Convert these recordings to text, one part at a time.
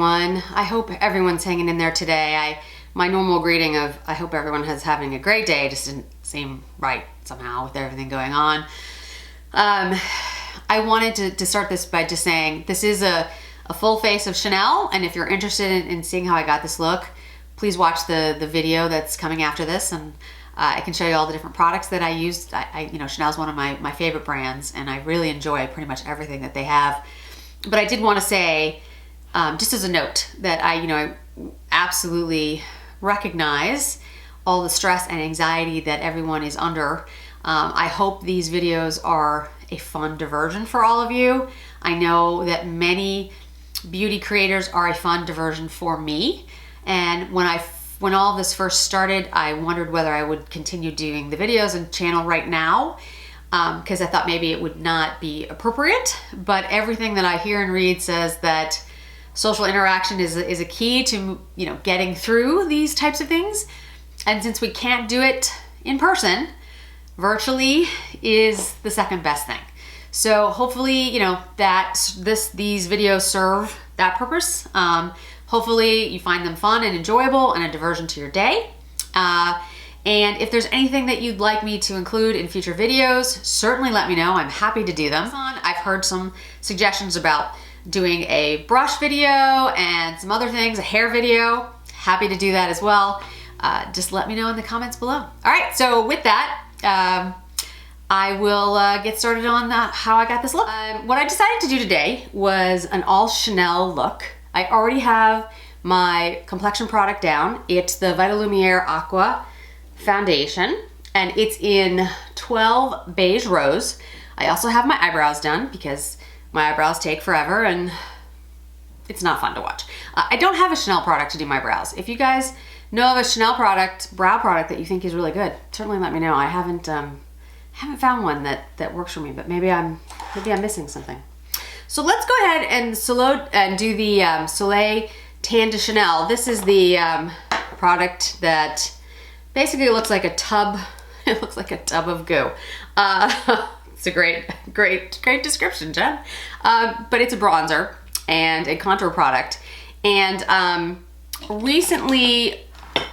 everyone. I hope everyone's hanging in there today. My normal greeting of I hope everyone is having a great day just didn't seem right somehow with everything going on. I wanted to start this by just saying this is a full face of Chanel, and if you're interested in seeing how I got this look, please watch the video that's coming after this, and I can show you all the different products that I used. You know, Chanel's one of my favorite brands, and I really enjoy pretty much everything that they have. But I did want to say, just as a note, that I absolutely recognize all the stress and anxiety that everyone is under. I hope these videos are a fun diversion for all of you. I know that many beauty creators are a fun diversion for me, and when all this first started, I wondered whether I would continue doing the videos and channel right now, because I thought maybe it would not be appropriate, but everything that I hear and read says that social interaction is a key to, you know, getting through these types of things. And since we can't do it in person, virtually is the second best thing. So hopefully, you know, these videos serve that purpose. Hopefully you find them fun and enjoyable and a diversion to your day. And if there's anything that you'd like me to include in future videos, certainly let me know. I'm happy to do them. I've heard some suggestions about doing a brush video and some other things, a hair video. Happy to do that as well. Just let me know in the comments below. All right, so with that, I will get started on how I got this look. What I decided to do today was an all Chanel look. I already have my complexion product down. It's the Vitalumiere Aqua foundation, and it's in 12 Beige Rose. I also have my eyebrows done because my eyebrows take forever and it's not fun to watch. I don't have a Chanel product to do my brows. If you guys know of a Chanel brow product that you think is really good, certainly let me know. I haven't found one that works for me, but maybe I'm missing something. So let's go ahead and do the Soleil Tan De Chanel. This is the product that basically looks like a tub. It looks like a tub of goo. It's a great description, Jen. But it's a bronzer and a contour product, and recently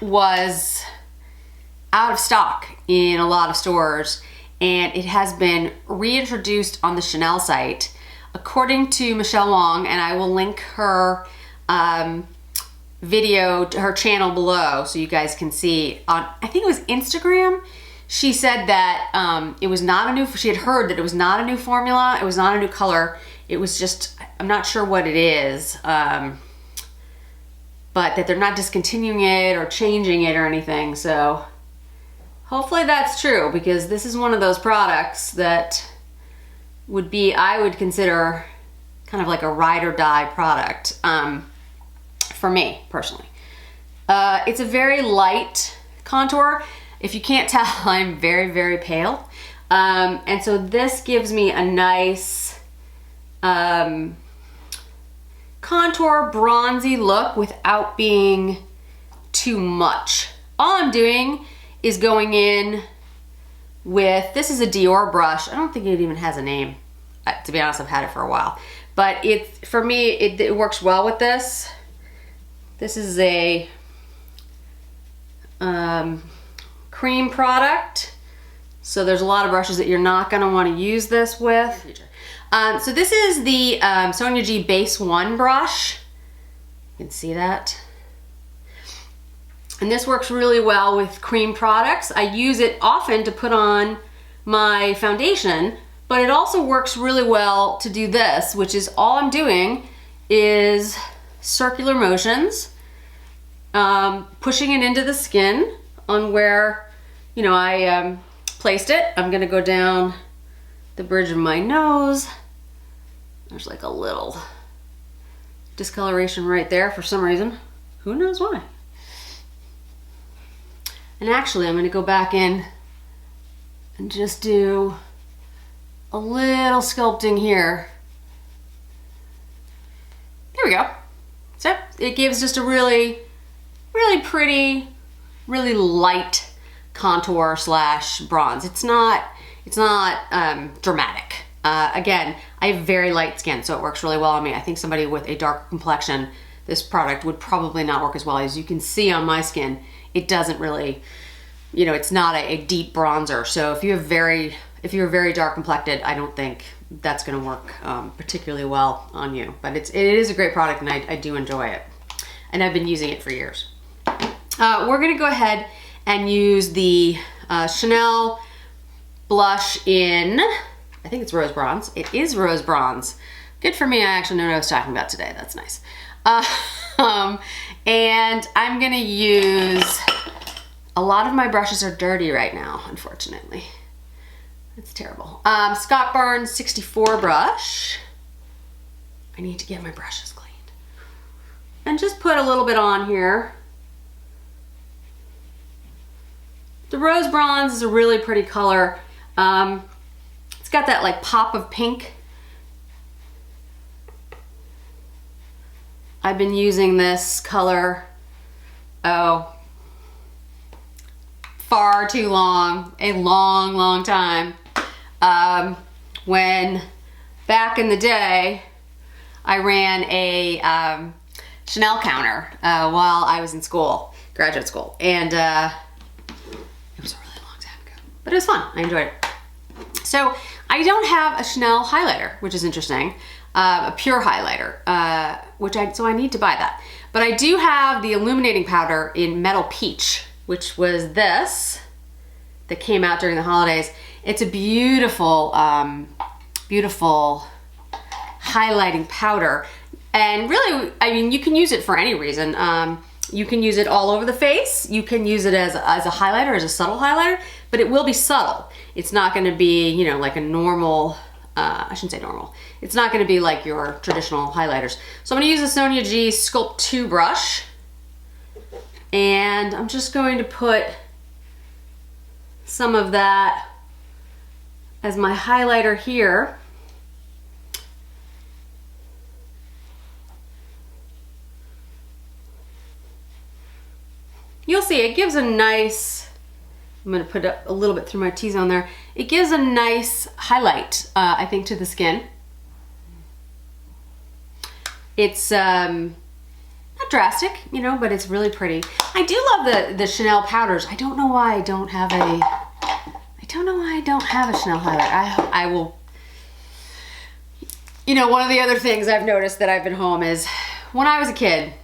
was out of stock in a lot of stores, and it has been reintroduced on the Chanel site, according to Michelle Wong, and I will link her video to her channel below so you guys can see. On, I think it was Instagram, she said that it was not a new, she had heard that it was not a new formula, it was not a new color, it was just, I'm not sure what it is, but that they're not discontinuing it or changing it or anything, so hopefully that's true, because this is one of those products that I would consider kind of like a ride or die product for me personally. It's a very light contour. If you can't tell, I'm very, very pale. And so this gives me a nice contour bronzy look without being too much. All I'm doing is going in with, this is a Dior brush. I don't think it even has a name. To be honest, I've had it for a while. But for me, it works well with this. This is a cream product. So there's a lot of brushes that you're not gonna wanna use this with. So this is the Sonia G Base 1 brush. You can see that. And this works really well with cream products. I use it often to put on my foundation, but it also works really well to do this, which is all I'm doing is circular motions, pushing it into the skin on where, you know, I placed it. I'm gonna go down the bridge of my nose. There's like a little discoloration right there for some reason. Who knows why? And actually, I'm gonna go back in and just do a little sculpting here. There we go. So it gives just a really, really pretty, really light contour slash bronze. It's not dramatic. Again, I have very light skin, so it works really well on me. I think somebody with a darker complexion this product would probably not work as well. As you can see on my skin, it doesn't really, you know, it's not a deep bronzer. So if you're very dark complected, I don't think that's gonna work particularly well on you. But it is a great product, and I do enjoy it. And I've been using it for years. We're gonna go ahead and use the Chanel blush in, I think it's Rose Bronze. It is Rose Bronze. Good for me, I actually know what I was talking about today. That's nice. And I'm gonna use, a lot of my brushes are dirty right now, unfortunately. It's terrible. Scott Burns 64 brush. I need to get my brushes cleaned. And just put a little bit on here. The Rose Bronze is a really pretty color. It's got that like pop of pink. I've been using this color, far too long, a long time. When back in the day, I ran a Chanel counter while I was in school, graduate school, and it was a really long time ago, but it was fun. I enjoyed it. So I don't have a Chanel highlighter, which is interesting. A pure highlighter, so I need to buy that. But I do have the illuminating powder in Metal Peach, which was this, that came out during the holidays. It's a beautiful, beautiful highlighting powder. And really, I mean, you can use it for any reason. You can use it all over the face. You can use it as a highlighter, as a subtle highlighter, but it will be subtle. It's not gonna be, you know, like a normal, I shouldn't say normal. It's not gonna be like your traditional highlighters. So I'm gonna use the Sonia G Sculpt 2 brush, and I'm just going to put some of that as my highlighter here. You'll see it gives a nice, I'm gonna put a little bit through my T-zone there. It gives a nice highlight, I think, to the skin. It's not drastic, you know, but it's really pretty. I do love the Chanel powders. I don't know why I don't have a Chanel highlighter. I will, you know, one of the other things I've noticed that I've been home is when I was a kid,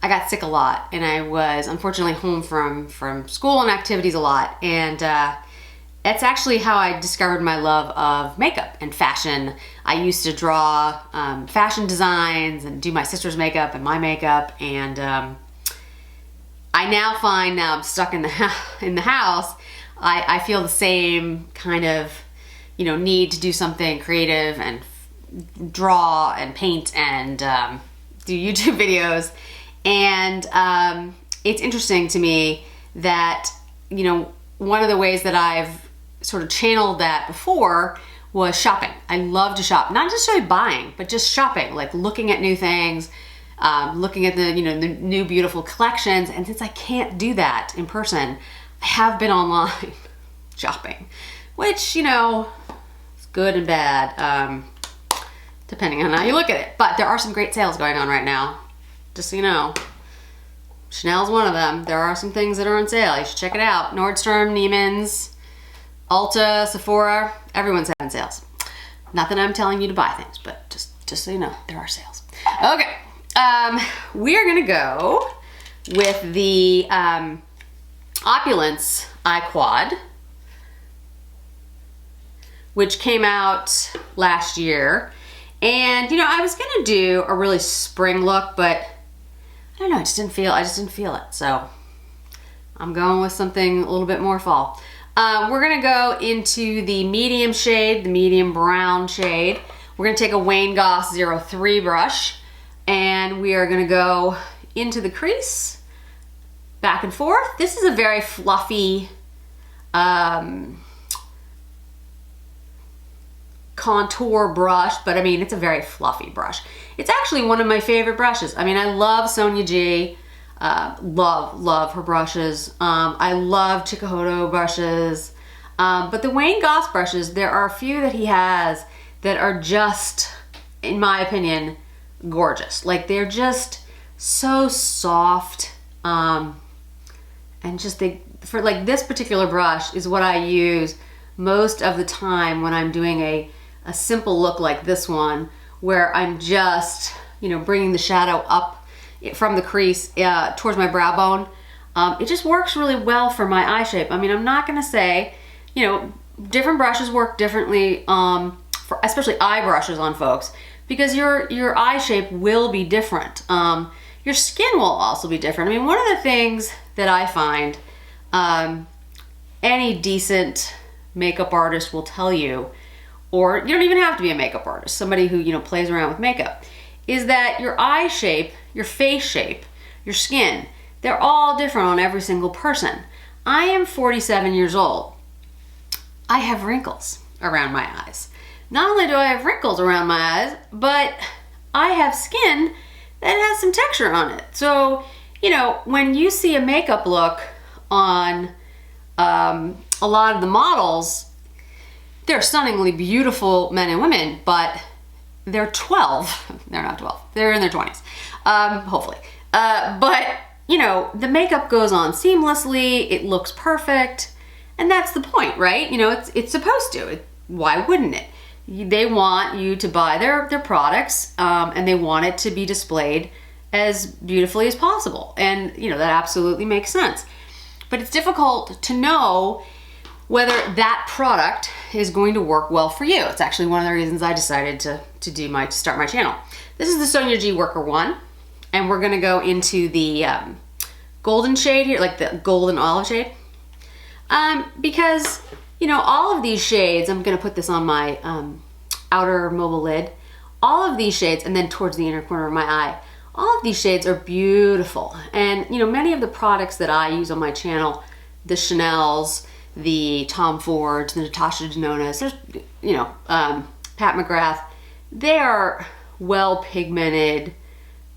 I got sick a lot, and I was unfortunately home from school and activities a lot, and that's actually how I discovered my love of makeup and fashion. I used to draw fashion designs and do my sister's makeup and my makeup, and I now find, now I'm stuck in the house, I feel the same kind of, you know, need to do something creative and draw and paint and do YouTube videos. And it's interesting to me that, you know, one of the ways that I've sort of channeled that before was shopping. I love to shop, not necessarily buying, but just shopping, like looking at new things, looking at the, you know, the new beautiful collections. And since I can't do that in person, I have been online shopping, which, you know, is good and bad, depending on how you look at it. But there are some great sales going on right now. Just so you know, Chanel's one of them. There are some things that are on sale. You should check it out. Nordstrom, Neiman's, Ulta, Sephora, everyone's having sales. Not that I'm telling you to buy things, but just so you know, there are sales. Okay, we are gonna go with the Opulence Eye Quad, which came out last year. And you know, I was gonna do a really spring look, but I don't know, I just didn't feel it. So I'm going with something a little bit more fall. We're gonna go into the medium shade, the medium brown shade. We're gonna take a Wayne Goss 03 brush, and we are gonna go into the crease, back and forth. This is a very fluffy contour brush, but I mean, it's a very fluffy brush. It's actually one of my favorite brushes. I mean, I love Sonia G. Love her brushes. I love Chikuhodo brushes. But the Wayne Goss brushes, there are a few that he has that are just, in my opinion, gorgeous. Like they're just so soft. And just for like this particular brush is what I use most of the time when I'm doing a simple look like this one, where I'm just, you know, bringing the shadow up from the crease towards my brow bone. It just works really well for my eye shape. I mean, I'm not gonna say, you know, different brushes work differently, for especially eye brushes on folks, because your eye shape will be different. Your skin will also be different. I mean, one of the things that I find any decent makeup artist will tell you, or you don't even have to be a makeup artist, somebody who, you know, plays around with makeup, is that your eye shape, your face shape, your skin, they're all different on every single person. I am 47 years old. I have wrinkles around my eyes. Not only do I have wrinkles around my eyes, but I have skin that has some texture on it. So, you know, when you see a makeup look on a lot of the models, they're stunningly beautiful men and women, but they're 12. They're not 12. They're in their 20s, hopefully. But, you know, the makeup goes on seamlessly. It looks perfect. And that's the point, right? You know, it's supposed to. Why wouldn't it? They want you to buy their products, and they want it to be displayed as beautifully as possible. And, you know, that absolutely makes sense. But it's difficult to know whether that product is going to work well for you. It's actually one of the reasons I decided to start my channel. This is the Sonia G Worker 1, and we're gonna go into the golden shade here, like the golden olive shade. Because, you know, all of these shades, I'm gonna put this on my outer mobile lid, all of these shades, and then towards the inner corner of my eye, all of these shades are beautiful. And, you know, many of the products that I use on my channel, the Chanels, the Tom Fords, the Natasha Denonas, there's, you know, Pat McGrath, they are well pigmented,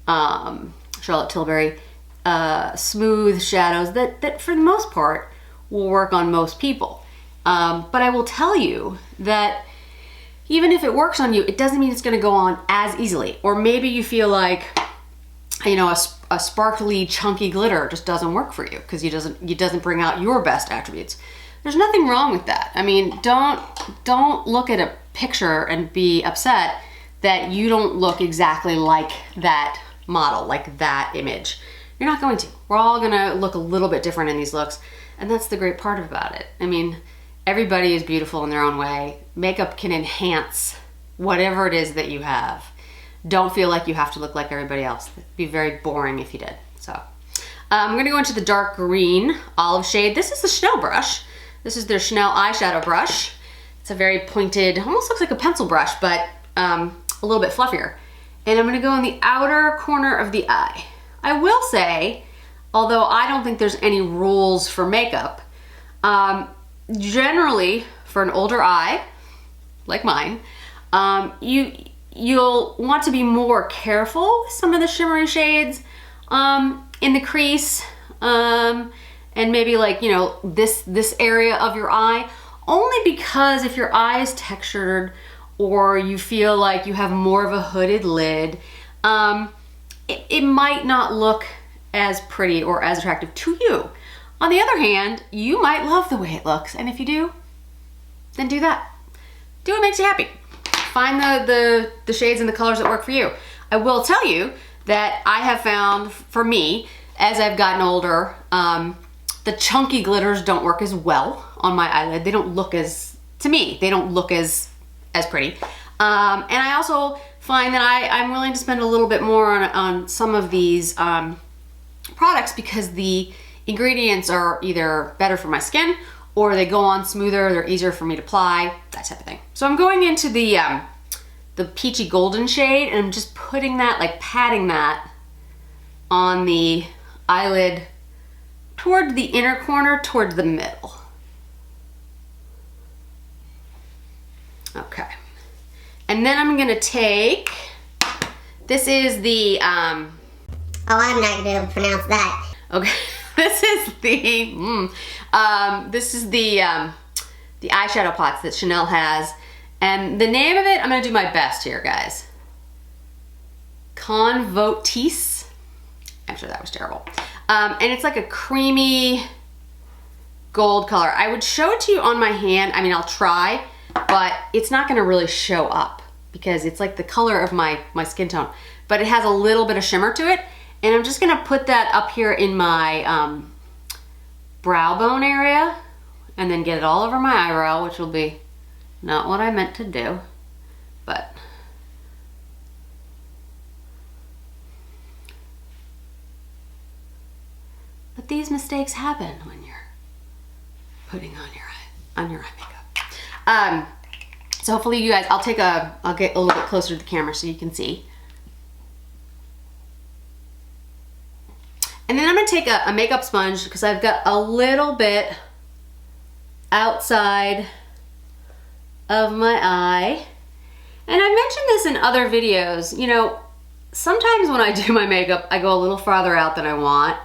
Charlotte Tilbury, smooth shadows that for the most part will work on most people. But I will tell you that even if it works on you, it doesn't mean it's gonna go on as easily. Or maybe you feel like, you know, a sparkly, chunky glitter just doesn't work for you because it doesn't bring out your best attributes. There's nothing wrong with that. I mean, don't look at a picture and be upset that you don't look exactly like that model, like that image. You're not going to. We're all gonna look a little bit different in these looks, and that's the great part about it. I mean, everybody is beautiful in their own way. Makeup can enhance whatever it is that you have. Don't feel like you have to look like everybody else. It'd be very boring if you did. So I'm gonna go into the dark green olive shade. This is the Chanel brush. This is their Chanel eyeshadow brush. It's a very pointed, almost looks like a pencil brush, but a little bit fluffier. And I'm gonna go in the outer corner of the eye. I will say, although I don't think there's any rules for makeup, generally for an older eye, like mine, you'll want to be more careful with some of the shimmery shades in the crease, and maybe like, you know, this area of your eye, only because if your eye is textured or you feel like you have more of a hooded lid, it might not look as pretty or as attractive to you. On the other hand, you might love the way it looks, and if you do, then do that. Do what makes you happy. Find the shades and the colors that work for you. I will tell you that I have found, for me, as I've gotten older, the chunky glitters don't work as well on my eyelid. They don't look as, to me, they don't look as pretty. And I also find that I'm willing to spend a little bit more on some of these products because the ingredients are either better for my skin or they go on smoother, they're easier for me to apply, that type of thing. So I'm going into the peachy golden shade, and I'm just putting that, like patting that on the eyelid toward the inner corner, towards the middle. Okay. And then I'm gonna take, this is the, oh, I'm not gonna be able to pronounce that. Okay, this is the eyeshadow pots that Chanel has. And the name of it, I'm gonna do my best here, guys. Ton Votis. I'm sure that was terrible. And it's like a creamy gold color. I would show it to you on my hand. I mean, I'll try, but it's not gonna really show up because it's like the color of my skin tone, but it has a little bit of shimmer to it. And I'm just gonna put that up here in my brow bone area and then get it all over my eyebrow, which will be not what I meant to do, but these mistakes happen when you're putting on your eye makeup. So hopefully you guys, I'll get a little bit closer to the camera so you can see. And then I'm gonna take a makeup sponge because I've got a little bit outside of my eye. And I mentioned this in other videos, you know, sometimes when I do my makeup, I go a little farther out than I want,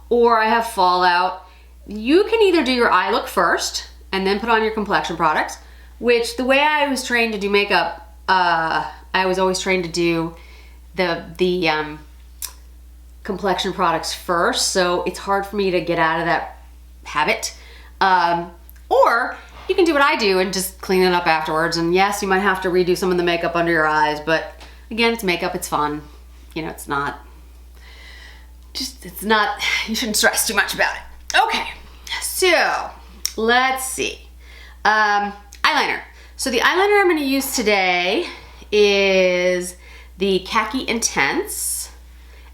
or I have fallout. You can either do your eye look first and then put on your complexion products, which the way I was trained to do makeup, I was always trained to do the complexion products first, so it's hard for me to get out of that habit. Or you can do what I do and just clean it up afterwards, and yes, you might have to redo some of the makeup under your eyes, but again, it's makeup, it's fun. You know, it's not, you shouldn't stress too much about it. Okay, so let's see. Eyeliner. So the eyeliner I'm going to use today is the Khaki Intense,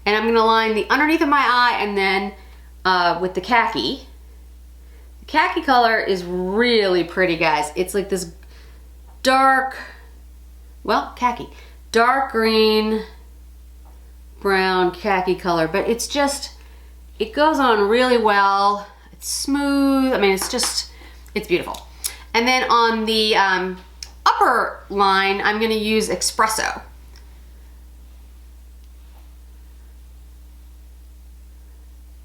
and I'm going to line the underneath of my eye and then with the Khaki. The Khaki color is really pretty, guys. It's like this dark, well, khaki, dark green, brown khaki color, but it's just, it goes on really well. It's smooth. I mean, it's beautiful. And then on the upper line, I'm gonna use Espresso.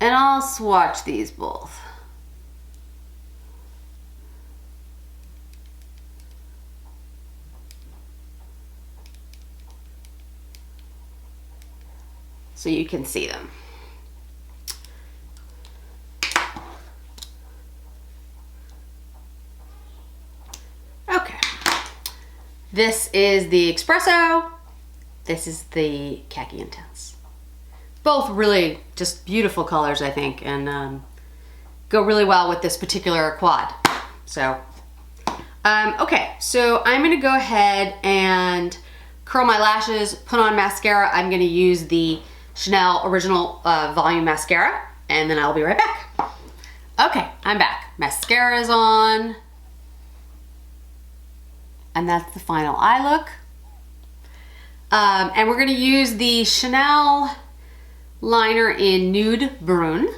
And I'll swatch these both. So you can see them. Okay. This is the Espresso. This is the Khaki Intense. Both really just beautiful colors, I think, and go really well with this particular quad. So, okay, so I'm gonna go ahead and curl my lashes, put on mascara. I'm gonna use the Chanel Original Volume Mascara, and then I'll be right back. Okay, I'm back. Mascara is on. And that's the final eye look. And we're gonna use the Chanel liner in Nude Brune.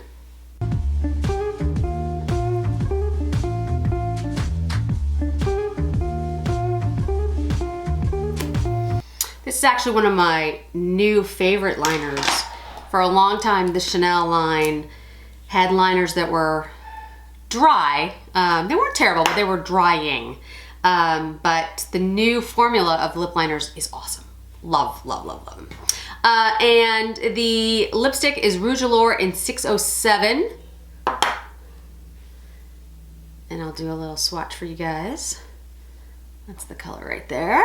This is actually one of my new favorite liners. For a long time, the Chanel line had liners that were dry. They weren't terrible, but they were drying. But the new formula of lip liners is awesome. Love, love, love, love them. And the lipstick is Rouge Allure in 607. And I'll do a little swatch for you guys. That's the color right there.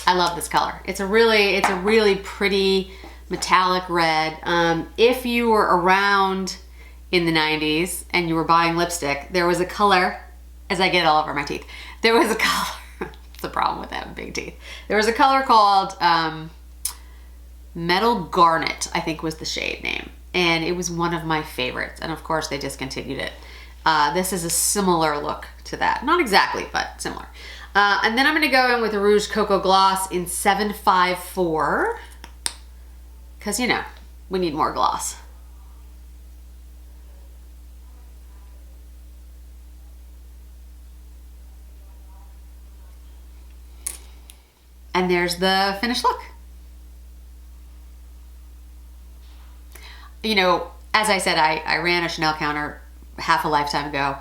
I love this color. It's a really pretty metallic red. If you were around in the 90s and you were buying lipstick, there was a color, as I get all over my teeth, there was a color, it's the problem with having big teeth. There was a color called Metal Garnet, I think was the shade name. And it was one of my favorites. And of course they discontinued it. This is a similar look to that. Not exactly, but similar. And then I'm gonna go in with a Rouge Coco Gloss in 754. Because, you know, we need more gloss. And there's the finished look. You know, as I said, I ran a Chanel counter half a lifetime ago.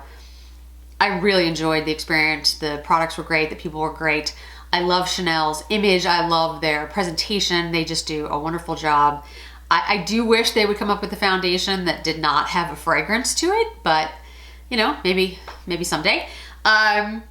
I really enjoyed the experience. The products were great, the people were great. I love Chanel's image. I love their presentation. They just do a wonderful job. I do wish they would come up with a foundation that did not have a fragrance to it, but you know, maybe someday. And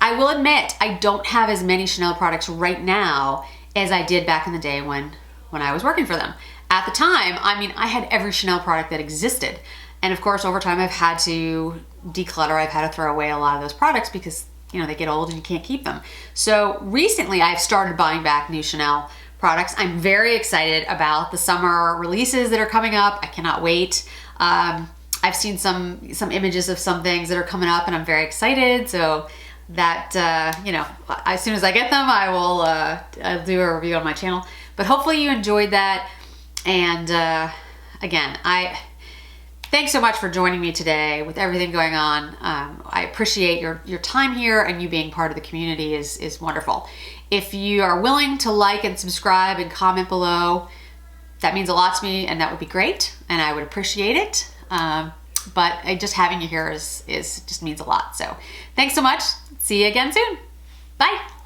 I will admit, I don't have as many Chanel products right now as I did back in the day when I was working for them. At the time, I mean, I had every Chanel product that existed. And of course, over time, I've had to declutter. I've had to throw away a lot of those products because, you know, they get old and you can't keep them. So recently, I've started buying back new Chanel products. I'm very excited about the summer releases that are coming up. I cannot wait. I've seen some images of some things that are coming up and I'm very excited. So that, you know, as soon as I get them, I will I'll do a review on my channel. But hopefully you enjoyed that. And again, thanks so much for joining me today with everything going on. I appreciate your time here, and you being part of the community is wonderful. If you are willing to like and subscribe and comment below, that means a lot to me, and that would be great, and I would appreciate it. But just having you here is just means a lot. So thanks so much. See you again soon. Bye.